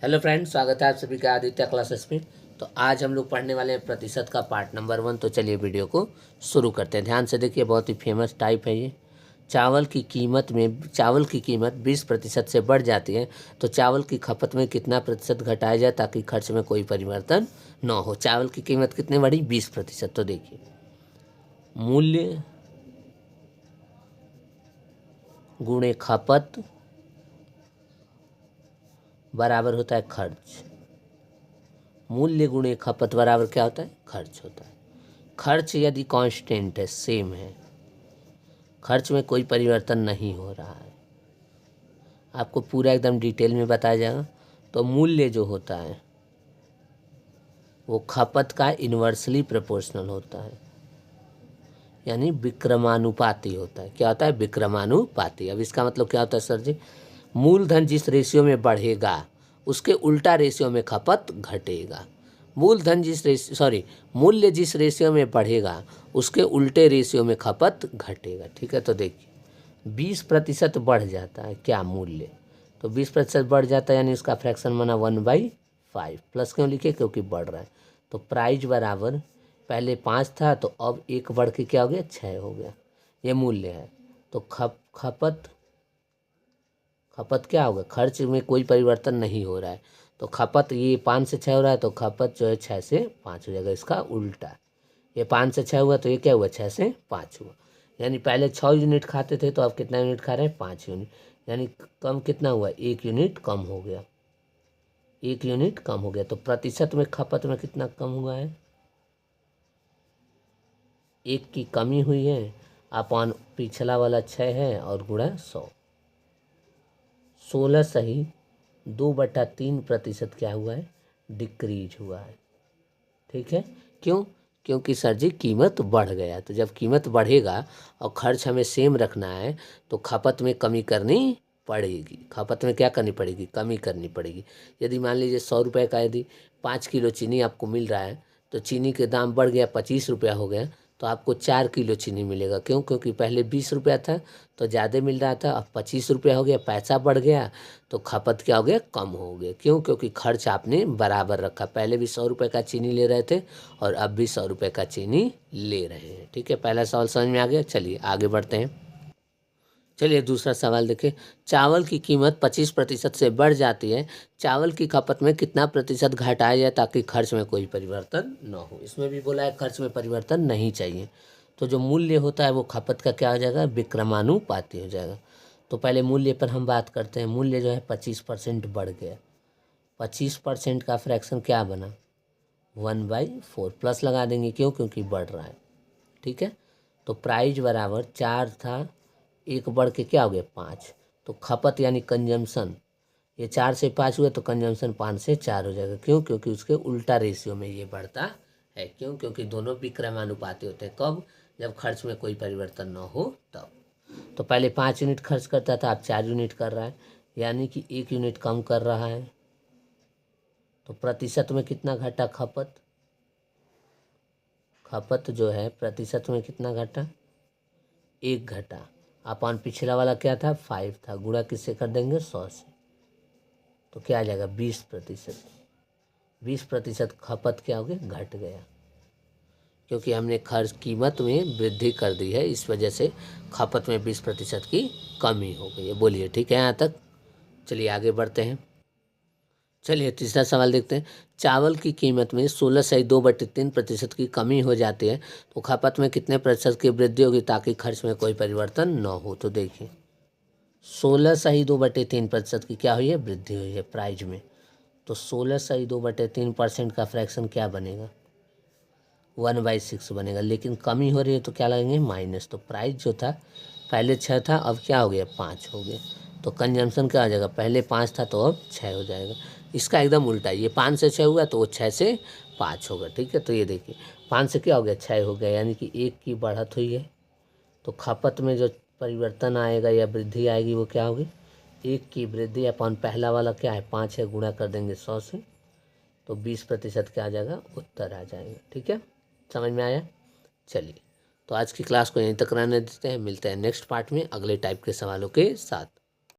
Hello friends, स्वागत है आप सभी का आदित्य क्लासेस में। तो आज हम लोग पढ़ने वाले हैं प्रतिशत का पार्ट नंबर 1। तो चलिए वीडियो को शुरू करते हैं। ध्यान से देखिए, बहुत ही फेमस टाइप है ये। चावल की कीमत 20% से बढ़ जाती है तो चावल की खपत में कितना प्रतिशत घटाया जाए ताकि खर्च में कोई परिवर्तन न हो। चावल की कीमत कितनी बढ़ी? 20%। तो देखिए, मूल्य गुणे खपत बराबर होता है खर्च। मूल्य गुणे खपत बराबर क्या होता है? खर्च होता है। खर्च यदि कांस्टेंट है, सेम है, खर्च में कोई परिवर्तन नहीं हो रहा है, आपको पूरा एकदम डिटेल में बताया जाएगा। तो मूल्य जो होता है वो खपत का इन्वर्सली प्रोपोर्शनल होता है, यानी विक्रमानुपाती होता है। क्या होता है? विक्रमानुपाती। अब इसका मतलब क्या होता है सर जी? मूलधन जिस रेशियो में बढ़ेगा उसके उल्टा रेशियो में खपत घटेगा। मूल्य जिस रेशियो में बढ़ेगा उसके उल्टे रेशियो में खपत घटेगा। ठीक है, तो देखिए 20% बढ़ जाता है क्या मूल्य, तो 20% बढ़ जाता है यानी उसका फ्रैक्शन बना 1/5। प्लस क्यों लिखे? क्योंकि बढ़ रहा है। तो प्राइस बराबर पहले 5 था तो अब 1 बढ़ के क्या हो गया? 6 हो गया। ये मूल्य है। तो खपत क्या होगा? खर्च में कोई परिवर्तन नहीं हो रहा है तो खपत, ये 5 से 6 हो रहा है तो खपत जो है 6 से 5 हो जाएगा। इसका उल्टा, ये 5 से 6 हुआ तो ये क्या हुआ? 6 से 5 हुआ। यानी पहले 6 यूनिट खाते थे तो अब कितना यूनिट खा रहे हैं? 5 यूनिट। यानी कम कितना हुआ? 1 यूनिट कम हो गया। 1 यूनिट कम हो गया। तो प्रतिशत में खपत में कितना कम हुआ है? 1 की कमी हुई है अपॉन पिछला वाला 6 है और गुणा 100। 16 सही 2/3% क्या हुआ है? डिक्रीज हुआ है। ठीक है, क्यों? क्योंकि सर जी कीमत बढ़ गया। तो जब कीमत बढ़ेगा और खर्च हमें सेम रखना है तो खपत में कमी करनी पड़ेगी। खपत में क्या करनी पड़ेगी? कमी करनी पड़ेगी। यदि मान लीजिए 100 रुपये का यदि 5 किलो चीनी आपको मिल रहा है तो चीनी के दाम बढ़ गया, 25 रुपया हो गया, तो आपको 4 किलो चीनी मिलेगा। क्यों? क्योंकि पहले 20 रुपया था तो ज़्यादा मिल रहा था, अब 25 रुपया हो गया, पैसा बढ़ गया तो खपत क्या हो गया? कम हो गया। क्यों? क्योंकि खर्च आपने बराबर रखा। पहले भी 100 रुपये का चीनी ले रहे थे और अब भी 100 रुपये का चीनी ले रहे हैं। ठीक है, पहला सवाल समझ में आ गया। चलिए आगे बढ़ते हैं। चलिए दूसरा सवाल देखिए। चावल की कीमत 25% से बढ़ जाती है, चावल की खपत में कितना प्रतिशत घटाया जाए ताकि खर्च में कोई परिवर्तन न हो। इसमें भी बोला है खर्च में परिवर्तन नहीं चाहिए। तो जो मूल्य होता है वो खपत का क्या हो जाएगा? विक्रमानुपाती हो जाएगा। तो पहले मूल्य पर हम बात करते हैं। मूल्य जो है 25% बढ़ गया। 25% का फ्रैक्शन क्या बना? 1/4। प्लस लगा देंगे, क्यों? क्योंकि बढ़ रहा है। ठीक है, तो प्राइस बराबर 4 था, 1 बढ़ के क्या हो गया? 5। तो खपत यानी कंजम्पशन, ये 4 से 5 हुआ तो कंजम्पशन 5 से 4 हो जाएगा। क्यों? क्योंकि उसके उल्टा रेशियो में ये बढ़ता है। क्यों? क्योंकि दोनों विक्रमानुपाती होते हैं। कब? जब खर्च में कोई परिवर्तन न हो तब। तो पहले 5 यूनिट खर्च करता था, अब 4 यूनिट कर रहा है, यानी कि 1 यूनिट कम कर रहा है। तो प्रतिशत में कितना घटा खपत? खपत जो है प्रतिशत में कितना घटा? 1 घटा। अपन पिछला वाला क्या था? 5 था। गुणा किससे कर देंगे? 100 से। तो क्या आ जाएगा? 20%। 20% खपत क्या हो गया? घट गया, क्योंकि हमने खर्च कीमत में वृद्धि कर दी है, इस वजह से खपत में 20% की कमी हो गई है। बोलिए ठीक है यहाँ तक? चलिए आगे बढ़ते हैं। चलिए तीसरा सवाल देखते हैं। चावल की कीमत में 16/2/3% की कमी हो जाती है तो खपत में कितने प्रतिशत की वृद्धि होगी ताकि खर्च में कोई परिवर्तन न हो। तो देखिए 16/2/3% की क्या हुई है? वृद्धि हुई है प्राइज में। तो 16/2/3% का फ्रैक्शन क्या बनेगा? 1/6 बनेगा। लेकिन कमी हो रही है तो क्या लगेंगे? माइनस। तो प्राइस जो था पहले 6 था, अब क्या हो गया? 5 हो गया। तो कंजम्पशन क्या हो जाएगा? पहले 5 था तो अब 6 हो जाएगा। इसका एकदम उल्टा, ये 5 से 6 हुआ तो वो 6 से 5 होगा। ठीक है, तो ये देखिए 5 से क्या हो गया? 6 हो गया, यानी कि 1 की बढ़त हुई है। तो खपत में जो परिवर्तन आएगा या वृद्धि आएगी वो क्या होगी? 1 की वृद्धि अपन पहला वाला क्या है? 5 है, गुणा कर देंगे 100 से, तो 20% क्या आ जाएगा? उत्तर आ जाएगा। ठीक है, समझ में आया? चलिए, तो आज की क्लास को यहीं तक रहने देते हैं। मिलते हैं नेक्स्ट पार्ट में अगले टाइप के सवालों के साथ।